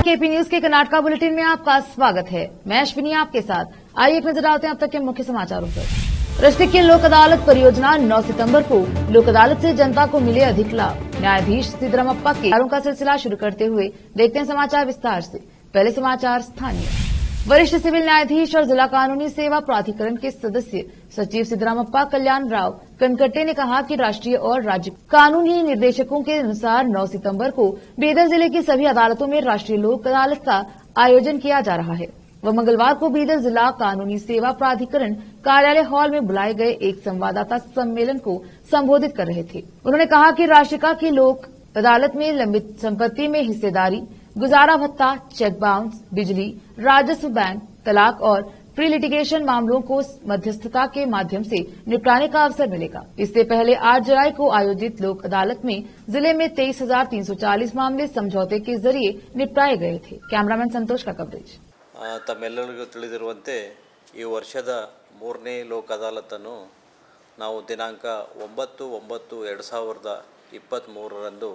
KP news के Karnataka bulletin में आपका स्वागत है। मैं अश्विनी आपके साथ। आइए एक नजर डालते हैं अब तक के मुख्य समाचारों पर। राष्ट्रीय लोक अदालत परियोजना 9 सितंबर को लोक अदालत से जनता को मिले अधिक लाभ। न्यायाधीश सिद्धरामप्पा के कार्यों का सिलसिला शुरू करते हुए देखते हैं समाचार विस्तार से। पहले समाचार स्थानीय। वरिष्ठ सिविल न्यायाधीश और जिला कानूनी सेवा प्राधिकरण के सदस्य सचिव सिद्धरामप्पा कल्याण राव कनकट्टे ने कहा कि राष्ट्रीय और राज्य कानूनी निर्देशकों के अनुसार 9 सितंबर को बीदर जिले की सभी अदालतों में राष्ट्रीय लोक अदालत का आयोजन किया जा रहा है। वह मंगलवार को बीदर जिला कानूनी सेवा प्राधिकरण कार्यालय हॉल में बुलाए गए एक संवाददाता सम्मेलन को संबोधित कर रहे थे। उन्होंने कहा कि राष्ट्रीय की लोक अदालत में लंबित संपत्ति में हिस्सेदारी, गुजारा भत्ता, चेक बाउंस, बिजली, राजस्व, बैंक, तलाक और प्री लिटिगेशन मामलों को मध्यस्थता के माध्यम से निपटाने का अवसर मिलेगा। इससे पहले 8 जुलाई को आयोजित लोक अदालत में जिले में 23,340 मामले समझौते के जरिए निपटाए गए थे। कैमरामैन संतोष का कवरेज। ತಮ್ಮೆಲ್ಲರಿಗೂ ತಿಳಿದಿರುವಂತೆ ಈ ವರ್ಷದ 3ನೇ ಲೋಕ ಅದಾಲತನ್ನು ನಾವು ದಿನಾಂಕ 9/9/2023ರಂದು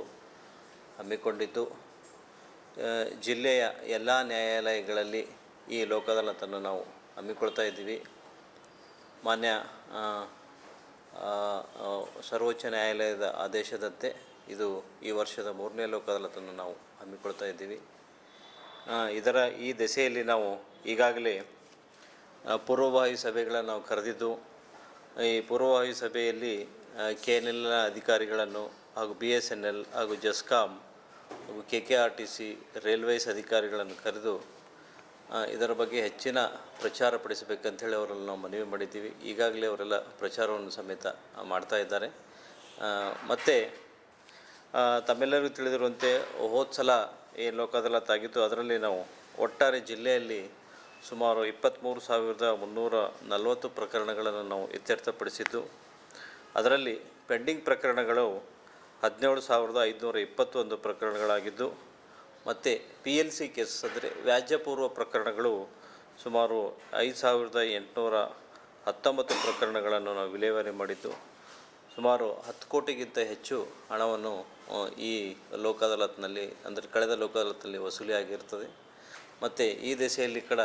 ಹಮ್ಮಿಕೊಂಡಿದ್ದು ಜಿಲ್ಲೆಯ ಎಲ್ಲ ನ್ಯಾಯಾಲಯಗಳಲ್ಲಿ ಈ ಲೋಕ ಅದಾಲತನ್ನು ನಾವು ಹಮ್ಮಿಕೊಳ್ತಾ ಇದ್ದೀವಿ। ಮಾನ್ಯ ಸರ್ವೋಚ್ಚ ನ್ಯಾಯಾಲಯದ ಆದೇಶದಂತೆ ಇದು ಈ ವರ್ಷದ 3ನೇ ಲೋಕ ಅದಾಲತನ್ನು ನಾವು ಹಮ್ಮಿಕೊಳ್ತಾ ಇದ್ದೀವಿ। ಇದರ ಈ ದೆಸೆಯಲ್ಲಿ ನಾವು ಈಗಾಗಲೇ ಪೂರ್ವಭಾವಿ ಸಭೆಗಳನ್ನು ನಾವು ಕರೆದಿದ್ದು, ಈ ಪೂರ್ವಭಾವಿ ಸಭೆಯಲ್ಲಿ KNL ಅಧಿಕಾರಿಗಳನ್ನು ಹಾಗೂ BSNL ಹಾಗೂ ಜಸ್ಕಾಂ ಹಾಗೂ KKRTC ರೈಲ್ವೇಸ್ ಅಧಿಕಾರಿಗಳನ್ನು ಕರೆದು ಇದರ ಬಗ್ಗೆ ಹೆಚ್ಚಿನ ಪ್ರಚಾರ ಪಡಿಸಬೇಕಂತೇಳಿ ಅವರಲ್ಲಿ ನಾವು ಮನವಿ ಮಾಡಿದ್ದೀವಿ। ಈಗಾಗಲೇ ಅವರೆಲ್ಲ ಪ್ರಚಾರವನ್ನು ಸಮೇತ ಮಾಡ್ತಾ ಇದ್ದಾರೆ। ಮತ್ತು ತಮ್ಮೆಲ್ಲರಿಗೂ ತಿಳಿದಿರುವಂತೆ ಹೋದ ಸಲ ಏನು ಲೋಕ ಅದಾಲತ್ ಆಗಿತ್ತು ಅದರಲ್ಲಿ ನಾವು ಒಟ್ಟಾರೆ ಜಿಲ್ಲೆಯಲ್ಲಿ ಸುಮಾರು 23,340 ಪ್ರಕರಣಗಳನ್ನು ನಾವು ಇತ್ಯರ್ಥಪಡಿಸಿದ್ದು, ಅದರಲ್ಲಿ ಪೆಂಡಿಂಗ್ ಪ್ರಕರಣಗಳು 17,521 ಪ್ರಕರಣಗಳಾಗಿದ್ದು, ಮತ್ತು PLC ಕೇಸ್ ಅಂದರೆ ವ್ಯಾಜ್ಯಪೂರ್ವ ಪ್ರಕರಣಗಳು ಸುಮಾರು 5,819 ಪ್ರಕರಣಗಳನ್ನು ನಾವು ವಿಲೇವಾರಿ ಮಾಡಿದ್ದು, ಸುಮಾರು 10 ಕೋಟಿಗಿಂತ ಹೆಚ್ಚು ಹಣವನ್ನು ಈ ಲೋಕ ಅದಾಲತ್ನಲ್ಲಿ ಅಂದರೆ ಕಳೆದ ಲೋಕ ಅದಾಲತ್ನಲ್ಲಿ ವಸೂಲಿಯಾಗಿರ್ತದೆ। ಮತ್ತು ಈ ದೆಸೆಯಲ್ಲಿ ಕೂಡ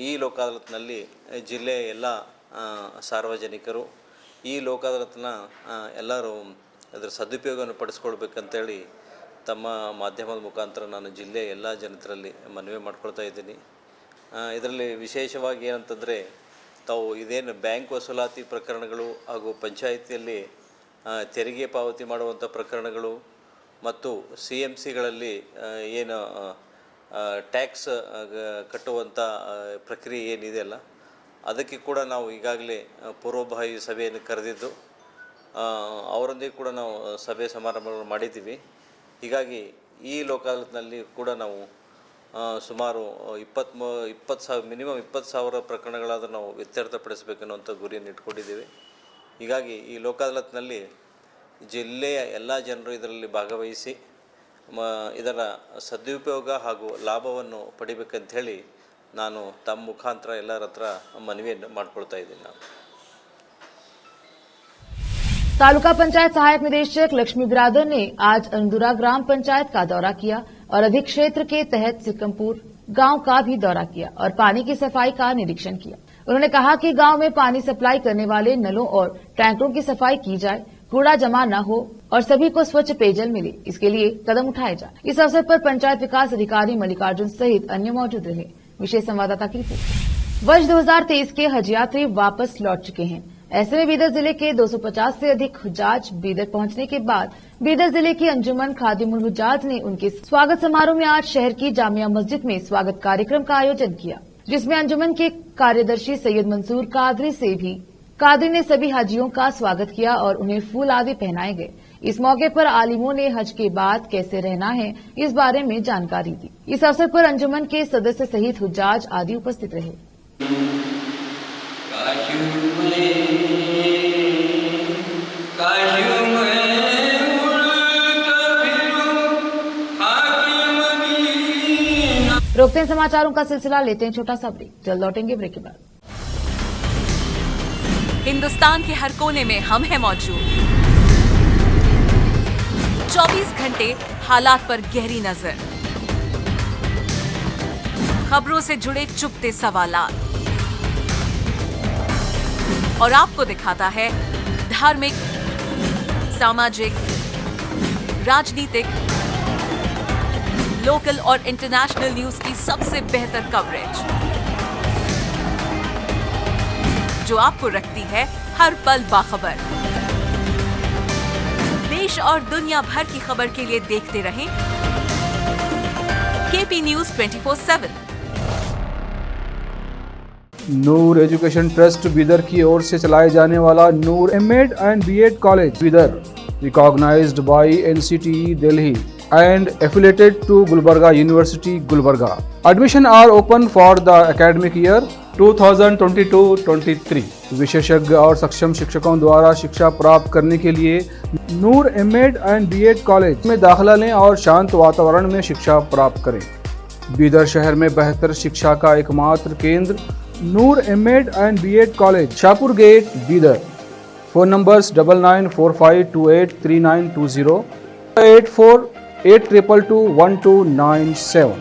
ಈ ಲೋಕ ಅದಾಲತ್ನಲ್ಲಿ ಜಿಲ್ಲೆಯ ಎಲ್ಲ ಸಾರ್ವಜನಿಕರು ಈ ಲೋಕ ಅದಾಲತ್ನ ಎಲ್ಲರೂ ಅದರ ಸದುಪಯೋಗವನ್ನು ಪಡಿಸ್ಕೊಳ್ಬೇಕಂತೇಳಿ ತಮ್ಮ ಮಾಧ್ಯಮದ ಮುಖಾಂತರ ನಾನು ಜಿಲ್ಲೆಯ ಎಲ್ಲ ಜನರಲ್ಲಿ ಮನವಿ ಮಾಡ್ಕೊಳ್ತಾ ಇದ್ದೀನಿ। ಇದರಲ್ಲಿ ವಿಶೇಷವಾಗಿ ಏನಂತಂದರೆ ತಾವು ಇದೇನು ಬ್ಯಾಂಕ್ ವಸೂಲಾತಿ ಪ್ರಕರಣಗಳು ಹಾಗೂ ಪಂಚಾಯಿತಿಯಲ್ಲಿ ತೆರಿಗೆ ಪಾವತಿ ಮಾಡುವಂಥ ಪ್ರಕರಣಗಳು ಮತ್ತು CMCಗಳಲ್ಲಿ ಏನು ಟ್ಯಾಕ್ಸ್ ಕಟ್ಟುವಂಥ ಪ್ರಕ್ರಿಯೆ ಏನಿದೆಯಲ್ಲ ಅದಕ್ಕೆ ಕೂಡ ನಾವು ಈಗಾಗಲೇ ಪೂರ್ವಭಾವಿ ಸಭೆಯನ್ನು ಕರೆದಿದ್ದು ಅವರೊಂದಿಗೆ ಕೂಡ ನಾವು ಸಭೆ ಸಮಾರಂಭಗಳು ಮಾಡಿದ್ದೀವಿ। ಹೀಗಾಗಿ ಈ ಲೋಕ ಅದಾಲತ್ನಲ್ಲಿ ಕೂಡ ನಾವು ಸುಮಾರು 20,000 ಪ್ರಕರಣಗಳಾದರೂ ನಾವು ಇತ್ಯರ್ಥಪಡಿಸಬೇಕನ್ನುವಂಥ ಗುರಿಯನ್ನು ಇಟ್ಕೊಂಡಿದ್ದೀವಿ। ಹೀಗಾಗಿ ಈ ಲೋಕ ಅದಾಲತ್ನಲ್ಲಿ ಜಿಲ್ಲೆಯ ಎಲ್ಲ ಜನರು ಇದರಲ್ಲಿ ಭಾಗವಹಿಸಿ ಇದರ ಸದುಪಯೋಗ ಹಾಗೂ ಲಾಭವನ್ನು ಪಡಿಬೇಕಂಥೇಳಿ ನಾನು ತಮ್ಮ ಮುಖಾಂತರ ಎಲ್ಲರ ಹತ್ರ ಮನವಿಯನ್ನು ಮಾಡ್ಕೊಳ್ತಾ ಇದ್ದೀನಿ। ನಾನು तालुका पंचायत सहायक निदेशक लक्ष्मी बिरादर ने आज अंदुरा ग्राम पंचायत का दौरा किया और अधिक क्षेत्र के तहत सिकमपुर गांव का भी दौरा किया और पानी की सफाई का निरीक्षण किया। उन्होंने कहा कि गांव में पानी सप्लाई करने वाले नलों और टैंकरों की सफाई की जाए, कूड़ा जमा न हो और सभी को स्वच्छ पेयजल मिले, इसके लिए कदम उठाए जाए। इस अवसर पर पंचायत विकास अधिकारी मल्लिकार्जुन सहित अन्य मौजूद रहे। विशेष संवाददाता की रिपोर्ट। वर्ष 2023 के हज यात्री वापस लौट चुके हैं। ऐसे में बीदर जिले के 250 से अधिक हुज्जाज बीदर पहुंचने के बाद बीदर जिले की अंजुमन खादिमुल हुज्जाज ने उनके स्वागत समारोह में आज शहर की जामिया मस्जिद में स्वागत कार्यक्रम का आयोजन किया, जिसमें अंजुमन के कार्यदर्शी सैयद मंसूर कादरी ने सभी हाजियों का स्वागत किया और उन्हें फूल आदि पहनाए गए। इस मौके पर आलिमों ने हज के बाद कैसे रहना है इस बारे में जानकारी दी। इस अवसर पर अंजुमन के सदस्य सहित हुज्जाज आदि उपस्थित रहे। रोकते हैं समाचारों का सिलसिला, लेते हैं छोटा सा ब्रेक, जल्द लौटेंगे ब्रेक के बाद। हिंदुस्तान के हर कोने में हम हैं मौजूद। 24 घंटे हालात पर गहरी नजर, खबरों से जुड़े चुपते सवालात और आपको दिखाता है धार्मिक, सामाजिक, राजनीतिक, लोकल और इंटरनेशनल न्यूज की सबसे बेहतर कवरेज, जो आपको रखती है हर पल बाखबर। देश और दुनिया भर की खबर के लिए देखते रहें KP news 24/7। Noor education trust Bidar की ओर से चलाए जाने वाला Noor MEd and BEd college Bidar, recognized by NCTE Delhi and affiliated to Gulbarga University, Gulbarga. Admission are open for the academic year 2022-23. विशेषज्ञ और सक्षम शिक्षकों द्वारा शिक्षा प्राप्त करने के लिए नूर एमएड एंड बीएड कॉलेज में दाखिला लें और शांत वातावरण में शिक्षा प्राप्त करें। बीदर शहर में बेहतर शिक्षा का एकमात्र केंद्र Noor MEd and BEd college, Shahpur gate, Bidar. Phone numbers 9945283920, 8482221297।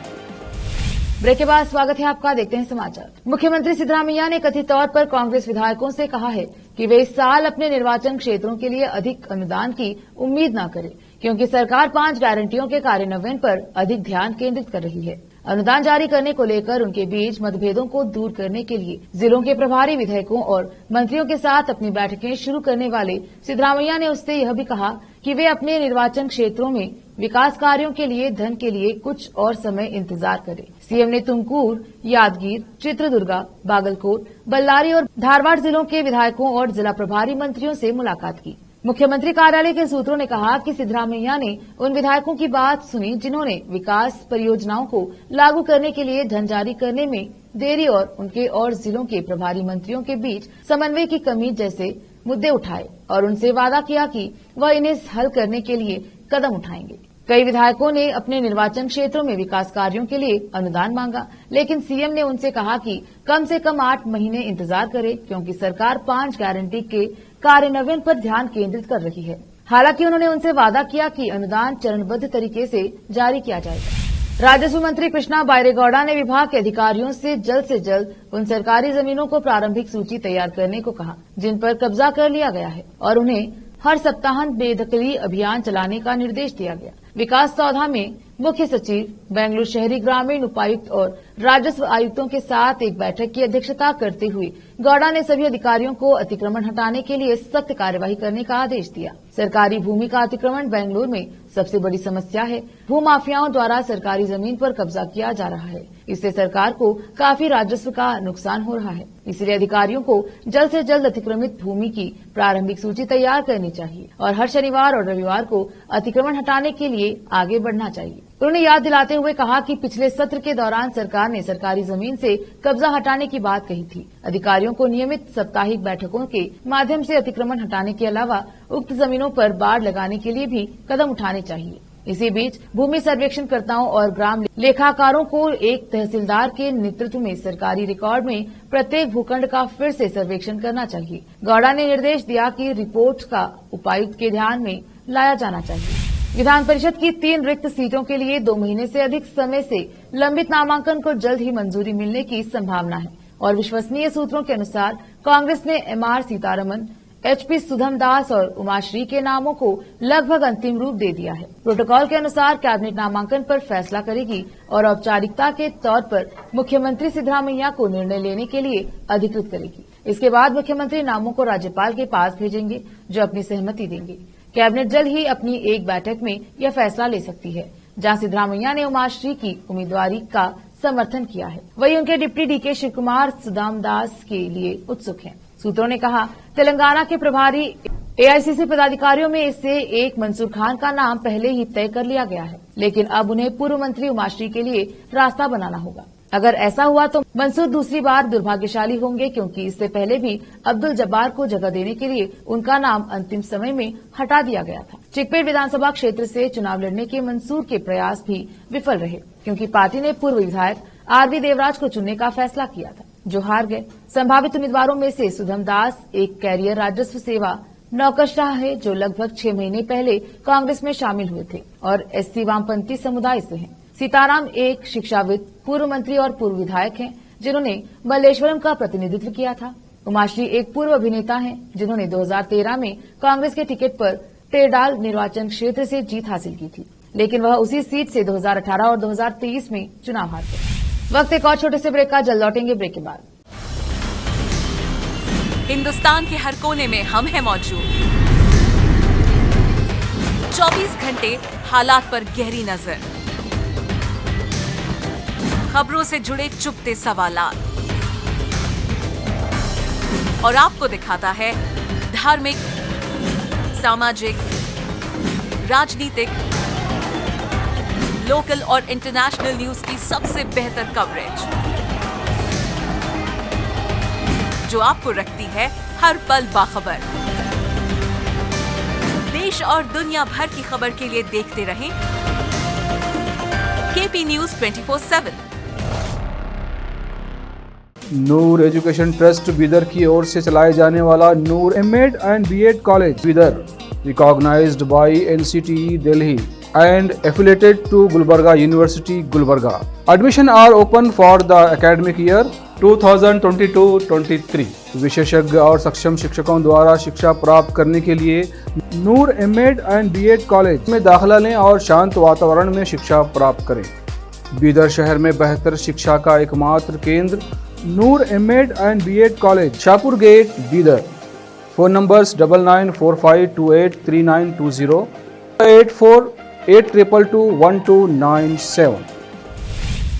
Break के बाद स्वागत है आपका। देखते हैं समाचार। मुख्यमंत्री सिद्धरामैया ने कथित तौर पर कांग्रेस विधायकों से कहा है कि वे इस साल अपने निर्वाचन क्षेत्रों के लिए अधिक अनुदान की उम्मीद न करें, क्योंकि सरकार 5 गारंटियों के कार्यान्वयन पर अधिक ध्यान केंद्रित कर रही है। अनुदान जारी करने को लेकर उनके बीच मतभेदों को दूर करने के लिए जिलों के प्रभारी विधायकों और मंत्रियों के साथ अपनी बैठकें शुरू करने वाले सिद्धरामैया ने उससे यह भी कहा कि वे अपने निर्वाचन क्षेत्रों में विकास कार्यों के लिए धन के लिए कुछ और समय इंतजार करें। सीएम ने तुमकुर, यादगीर, चित्रदुर्गा, बागलकोट, बल्लारी और धारवाड़ जिलों के विधायकों और जिला प्रभारी मंत्रियों से मुलाकात की। मुख्यमंत्री कार्यालय के सूत्रों ने कहा कि सिद्धरामैया ने उन विधायकों की बात सुनी जिन्होंने विकास परियोजनाओं को लागू करने के लिए धन जारी करने में देरी और उनके और जिलों के प्रभारी मंत्रियों के बीच समन्वय की कमी जैसे मुद्दे उठाए और उनसे वादा किया कि वह इन्हें हल करने के लिए कदम उठाएंगे। कई विधायकों ने अपने निर्वाचन क्षेत्रों में विकास कार्यों के लिए अनुदान मांगा, लेकिन सीएम ने उनसे कहा कि कम से कम 8 महीने इंतजार करें, क्योंकि सरकार 5 गारंटी के कार्यान्वयन पर ध्यान केंद्रित कर रही है। हालांकि उन्होंने उनसे वादा किया कि अनुदान चरणबद्ध तरीके से जारी किया जाएगा। राजस्व मंत्री कृष्णा बायरेगौड़ा ने विभाग के अधिकारियों से जल्द उन सरकारी जमीनों को प्रारंभिक सूची तैयार करने को कहा जिन पर कब्जा कर लिया गया है और उन्हें हर सप्ताह बेदखली अभियान चलाने का निर्देश दिया गया। विकास सौधा में मुख्य सचिव, बेंगलुरु शहरी ग्रामीण उपायुक्त और राजस्व आयुक्तों के साथ एक बैठक की अध्यक्षता करते हुए गौड़ा ने सभी अधिकारियों को अतिक्रमण हटाने के लिए सख्त कार्यवाही करने का आदेश दिया। सरकारी भूमि का अतिक्रमण बेंगलुरु में सबसे बड़ी समस्या है। भूमाफियाओं द्वारा सरकारी जमीन पर कब्जा किया जा रहा है, इससे सरकार को काफी राजस्व का नुकसान हो रहा है। इसलिए अधिकारियों को जल्द से जल्द अतिक्रमित भूमि की प्रारंभिक सूची तैयार करनी चाहिए और हर शनिवार और रविवार को अतिक्रमण हटाने के लिए आगे बढ़ना चाहिए। उन्होंने याद दिलाते हुए कहा कि पिछले सत्र के दौरान सरकार ने सरकारी जमीन से कब्जा हटाने की बात कही थी। अधिकारियों को नियमित साप्ताहिक बैठकों के माध्यम से अतिक्रमण हटाने के अलावा उक्त जमीनों पर बाड़ लगाने के लिए भी कदम उठाने चाहिए। इसी बीच भूमि सर्वेक्षणकर्ताओं और ग्राम लेखाकारों को एक तहसीलदार के नेतृत्व में सरकारी रिकॉर्ड में प्रत्येक भूखंड का फिर से सर्वेक्षण करना चाहिए। गौड़ा ने निर्देश दिया कि रिपोर्ट का उपायुक्त के ध्यान में लाया जाना चाहिए। विधान परिषद की 3 रिक्त सीटों के लिए 2 महीने से अधिक समय से लंबित नामांकन को जल्द ही मंजूरी मिलने की संभावना है और विश्वसनीय सूत्रों के अनुसार कांग्रेस ने एमआर सीतारमन, एचपी सुधमदास और उमाश्री के नामों को लगभग अंतिम रूप दे दिया है। प्रोटोकॉल के अनुसार कैबिनेट नामांकन पर फैसला करेगी और औपचारिकता के तौर पर मुख्यमंत्री सिद्धरामैया को निर्णय लेने के लिए अधिकृत करेगी। इसके बाद मुख्यमंत्री नामों को राज्यपाल के पास भेजेंगे, जो अपनी सहमति देंगे। कैबिनेट जल्द ही अपनी एक बैठक में यह फैसला ले सकती है। जहां सिद्धरामैया ने उमाश्री की उम्मीदवारी का समर्थन किया है, वहीं उनके डिप्टी डीके शिव कुमार सुदामदास के लिए उत्सुक हैं। सूत्रों ने कहा, तेलंगाना के प्रभारी एआईसीसी पदाधिकारियों में से एक मंसूर खान का नाम पहले ही तय कर लिया गया है, लेकिन अब उन्हें पूर्व मंत्री उमाश्री के लिए रास्ता बनाना होगा। अगर ऐसा हुआ तो मंसूर दूसरी बार दुर्भाग्यशाली होंगे, क्योंकि इससे पहले भी अब्दुल जब्बार को जगह देने के लिए उनका नाम अंतिम समय में हटा दिया गया था। चिकपेट विधानसभा क्षेत्र से चुनाव लड़ने के मंसूर के प्रयास भी विफल रहे, क्योंकि पार्टी ने पूर्व विधायक आरवी देवराज को चुनने का फैसला किया था, जो हार गए। संभावित उम्मीदवारों में से सुधमदास एक कैरियर राजस्व सेवा नौकरशाह है, जो लगभग 6 महीने पहले कांग्रेस में शामिल हुए थे और एससी वामपंथी समुदाय से हैं। सीताराम एक शिक्षाविद, पूर्व मंत्री और पूर्व विधायक हैं, जिन्होंने मल्लेश्वरम का प्रतिनिधित्व किया था। उमाश्री एक पूर्व अभिनेता हैं, जिन्होंने 2013 में कांग्रेस के टिकट पर तेरडाल निर्वाचन क्षेत्र से जीत हासिल की थी, लेकिन वह उसी सीट से 2018 और 2023 में चुनाव हार गए। वक्त एक और छोटे से ब्रेक का, जल्द लौटेंगे ब्रेक के बाद। हिंदुस्तान के हर कोने में हम हैं मौजूद। 24 घंटे हालात पर गहरी नजर, खबरों से जुड़े चुपते सवालात, और आपको दिखाता है धार्मिक, सामाजिक, राजनीतिक, लोकल और इंटरनेशनल न्यूज की सबसे बेहतर कवरेज, जो आपको रखती है हर पल बाखबर। देश और दुनिया भर की खबर के लिए देखते रहें KP news 24/7। Noor education trust Bidar की ओर से चलाए जाने वाला Noor MEd and BEd college Bidar, recognised by NCTE Delhi and affiliated to Gulbarga University, Gulbarga. Admission are open for the academic year 2022-23. विशेषज्ञ और सक्षम शिक्षकों द्वारा शिक्षा प्राप्त करने के लिए नूर एमएड एंड बीएड कॉलेज में दाखिला लें और शांत वातावरण में शिक्षा प्राप्त करें। बीदर शहर में बेहतर शिक्षा का एकमात्र केंद्र Noor MEd and BEd college, Shahpur gate, Bidar. Phone numbers 9945283920, 8482221297।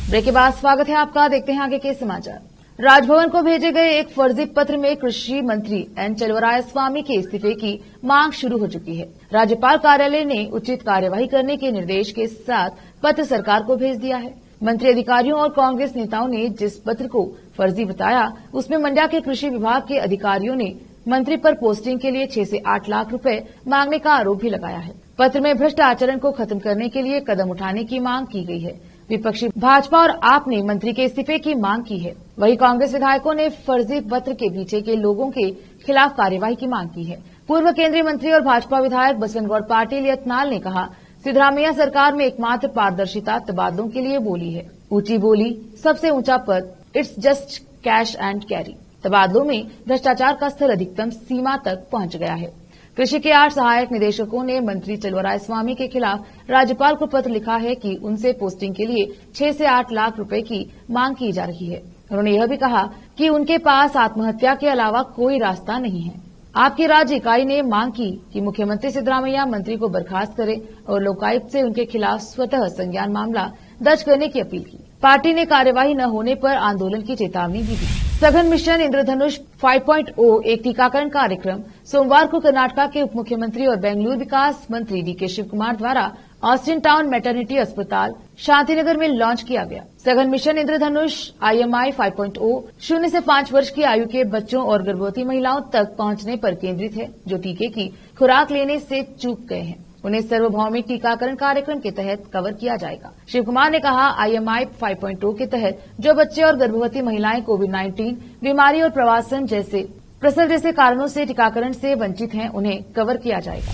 Break के बाद स्वागत है आपका। देखते हैं आगे के समाचार। राजभवन को भेजे गए एक फर्जी पत्र में कृषि मंत्री एन चलवरायस्वामी के इस्तीफे की मांग शुरू हो चुकी है। राज्यपाल कार्यालय ने उचित कार्यवाही करने के निर्देश के साथ पत्र सरकार को भेज दिया है। मंत्री, अधिकारियों और कांग्रेस नेताओं ने जिस पत्र को फर्जी बताया, उसमें मंड्या के कृषि विभाग के अधिकारियों ने मंत्री पर पोस्टिंग के लिए 6 से 8 लाख रुपए मांगने का आरोप भी लगाया है। पत्र में भ्रष्ट आचरण को खत्म करने के लिए कदम उठाने की मांग की गई है। विपक्षी भाजपा और आप ने मंत्री के इस्तीफे की मांग की है। वहीं कांग्रेस विधायकों ने फर्जी पत्र के पीछे के लोगों के खिलाफ कार्यवाही की मांग की है। पूर्व केंद्रीय मंत्री और भाजपा विधायक बसवनगौड़ पाटिल यत्नाल ने कहा, सिद्धरामैया सरकार में एकमात्र पारदर्शिता तबादलों के लिए बोली है। ऊंची बोली, सबसे ऊंचा पद, it's just cash and carry. तबादलों में भ्रष्टाचार का स्तर अधिकतम सीमा तक पहुंच गया है। कृषि के 8 सहायक निदेशकों ने मंत्री चलवरायस्वामी के खिलाफ राज्यपाल को पत्र लिखा है कि उनसे पोस्टिंग के लिए 6 से 8 लाख रुपए की मांग की जा रही है। उन्होंने यह भी कहा कि उनके पास आत्महत्या के अलावा कोई रास्ता नहीं है। आपकी राज्य इकाई ने मांग की कि मुख्यमंत्री सिद्धरामैया मंत्री को बर्खास्त करें और लोकायुक्त से उनके खिलाफ स्वतः संज्ञान मामला दर्ज करने की अपील की। पार्टी ने कार्यवाही न होने पर आंदोलन की चेतावनी भी दी। सघन मिशन इंद्रधनुष 5.0 एक टीकाकरण कार्यक्रम सोमवार को कर्नाटक के उप मुख्यमंत्री और बेंगलुरु विकास मंत्री डीके शिव कुमार द्वारा ऑस्टिन टाउन मैटरनिटी अस्पताल शांतिनगर में लॉन्च किया गया। सघन मिशन इंद्रधनुष IMI 5.0 0 से 5 वर्ष की आयु के बच्चों और गर्भवती महिलाओं तक पहुंचने पर केंद्रित है, जो टीके की खुराक लेने से चूक गए हैं। उन्हें सार्वभौमिक टीकाकरण कार्यक्रम के तहत कवर किया जाएगा। शिव कुमार ने कहा, IMI 5.0 के तहत जो बच्चे और गर्भवती महिलाएं कोविड-19 बीमारी और प्रवासन जैसे प्रसव जैसे कारणों से टीकाकरण से वंचित हैं, उन्हें कवर किया जाएगा।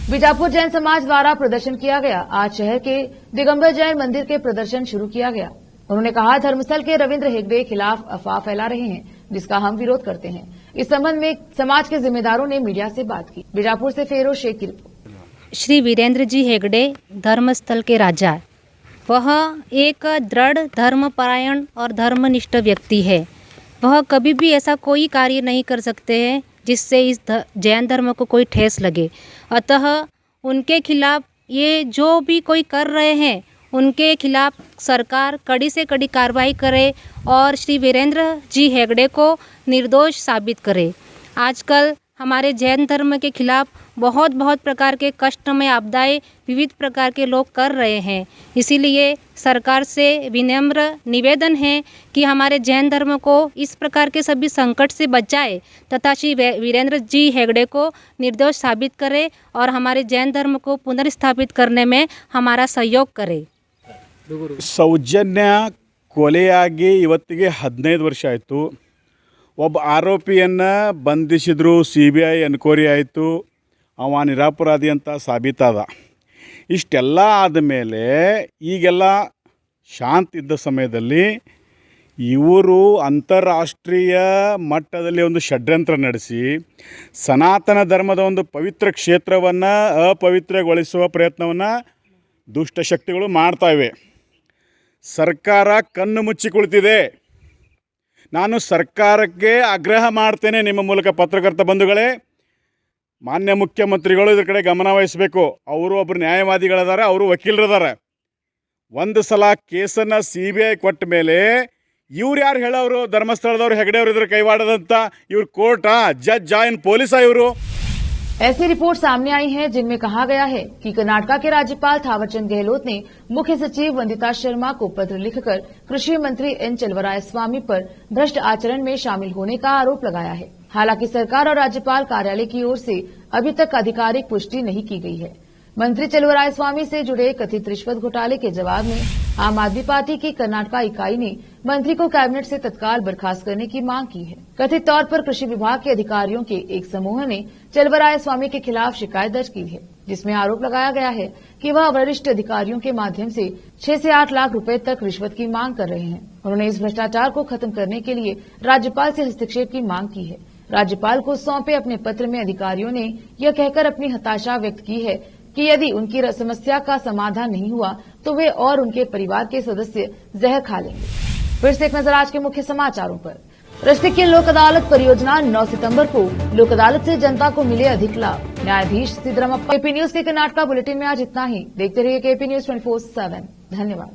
बीजापुर जैन समाज द्वारा प्रदर्शन किया गया। आज शहर के दिगंबर जैन मंदिर के प्रदर्शन शुरू किया गया। उन्होंने कहा, धर्मस्थल के रविन्द्र हेगड़े खिलाफ अफवाह फैला रहे हैं, जिसका हम विरोध करते हैं। इस संबंध में समाज के जिम्मेदारों ने मीडिया से बात की। बीजापुर से फेरोज शेख की रिपोर्ट। श्री वीरेंद्र जी हेगड़े धर्मस्थल के राजा, वह एक दृढ़ धर्मपरायण और धर्मनिष्ठ व्यक्ति है। वह कभी भी ऐसा कोई कार्य नहीं कर सकते हैं जिससे इस जैन धर्म को कोई ठेस लगे। अतः उनके खिलाफ ये जो भी कोई कर रहे हैं, उनके खिलाफ सरकार कड़ी से कड़ी कार्रवाई करे और श्री वीरेंद्र जी हेगड़े को निर्दोष साबित करे। आजकल हमारे जैन धर्म के खिलाफ बहुत प्रकार के कष्टमय आपदाएं विविध प्रकार के लोग कर रहे हैं। इसीलिए सरकार से विनम्र निवेदन है कि हमारे जैन धर्म को इस प्रकार के सभी संकट से बचाए तथा श्री वीरेंद्र जी हेगड़े को निर्दोष साबित करे और हमारे जैन धर्म को पुनर्स्थापित करने में हमारा सहयोग करे। ಸೌಜನ್ಯ ಕೊಲೆಯಾಗಿ ಇವತ್ತಿಗೆ 15 ವರ್ಷ ಆಯಿತು. ಒಬ್ಬ ಆರೋಪಿಯನ್ನು ಬಂಧಿಸಿದ್ರು, CBI ಎನ್ಕ್ವೈರಿ ಆಯಿತು, ಅವ ನಿರಪರಾಧಿ ಅಂತ ಸಾಬೀತಾದ. ಇಷ್ಟೆಲ್ಲ ಆದಮೇಲೆ ಈಗೆಲ್ಲ ಶಾಂತ ಇದ್ದ ಸಮಯದಲ್ಲಿ ಇವರು ಅಂತಾರಾಷ್ಟ್ರೀಯ ಮಟ್ಟದಲ್ಲಿ ಒಂದು ಷಡ್ಯಂತ್ರ ನಡೆಸಿ ಸನಾತನ ಧರ್ಮದ ಒಂದು ಪವಿತ್ರ ಕ್ಷೇತ್ರವನ್ನು ಅಪವಿತ್ರಗೊಳಿಸುವ ಪ್ರಯತ್ನವನ್ನು ದುಷ್ಟಶಕ್ತಿಗಳು ಮಾಡ್ತಾಯಿವೆ. ಸರ್ಕಾರ ಕಣ್ಣು ಮುಚ್ಚಿ ಕುಳಿತಿದೆ. ನಾನು ಸರ್ಕಾರಕ್ಕೆ ಆಗ್ರಹ ಮಾಡ್ತೇನೆ, ನಿಮ್ಮ ಮೂಲಕ ಪತ್ರಕರ್ತ ಬಂಧುಗಳೇ, ಮಾನ್ಯ ಮುಖ್ಯಮಂತ್ರಿಗಳು ಇದ್ರ ಕಡೆ ಗಮನ ವಹಿಸಬೇಕು. ಅವರು ಒಬ್ಬರು ನ್ಯಾಯವಾದಿಗಳಿದ್ದಾರೆ, ಅವರು ವಕೀಲರಿದ್ದಾರೆ. ಒಂದು ಸಲ ಕೇಸನ್ನು CBI ಕೊಟ್ಟ ಮೇಲೆ ಇವ್ರು ಯಾರು ಹೇಳೋರು? ಧರ್ಮಸ್ಥಳದವ್ರು ಹೆಗಡೆಯವರು ಇದ್ರ ಕೈವಾಡದಂತ ಇವ್ರು ಕೋರ್ಟಾ, ಜಡ್ಜಾ, ಏನು ಪೊಲೀಸಾ ಇವರು? ऐसी रिपोर्ट सामने आई है जिनमें कहा गया है कि कर्नाटका के राज्यपाल थावरचंद गहलोत ने मुख्य सचिव वंदिता शर्मा को पत्र लिखकर कृषि मंत्री N. चलवरायस्वामी पर भ्रष्ट आचरण में शामिल होने का आरोप लगाया है। हालांकि सरकार और राज्यपाल कार्यालय की ओर से अभी तक आधिकारिक पुष्टि नहीं की गई है। मंत्री चलवरायस्वामी से जुड़े कथित रिश्वत घोटाले के जवाब में आम आदमी पार्टी की कर्नाटका इकाई ने मंत्री को कैबिनेट से तत्काल बर्खास्त करने की मांग की है। कथित तौर पर कृषि विभाग के अधिकारियों के एक समूह ने चलवरायस्वामी के खिलाफ शिकायत दर्ज की है, जिसमें आरोप लगाया गया है कि वह वरिष्ठ अधिकारियों के माध्यम से 6 से 8 लाख रुपए तक रिश्वत की मांग कर रहे हैं। उन्होंने इस भ्रष्टाचार को खत्म करने के लिए राज्यपाल से हस्तक्षेप की मांग की है। राज्यपाल को सौंपे अपने पत्र में अधिकारियों ने यह कहकर अपनी हताशा व्यक्त की है कि यदि उनकी समस्या का समाधान नहीं हुआ तो वे और उनके परिवार के सदस्य जहर खा लेंगे। फिर से एक नजर आज के मुख्य समाचारों पर। राष्ट्रीय लोक अदालत परियोजना 9 सितंबर को लोक अदालत से जनता को मिले अधिक लाभ। न्यायाधीश सिद्धरामप्पा। KP न्यूज के कर्नाटका बुलेटिन में आज इतना ही। देखते रहिए KP न्यूज 24/7। धन्यवाद।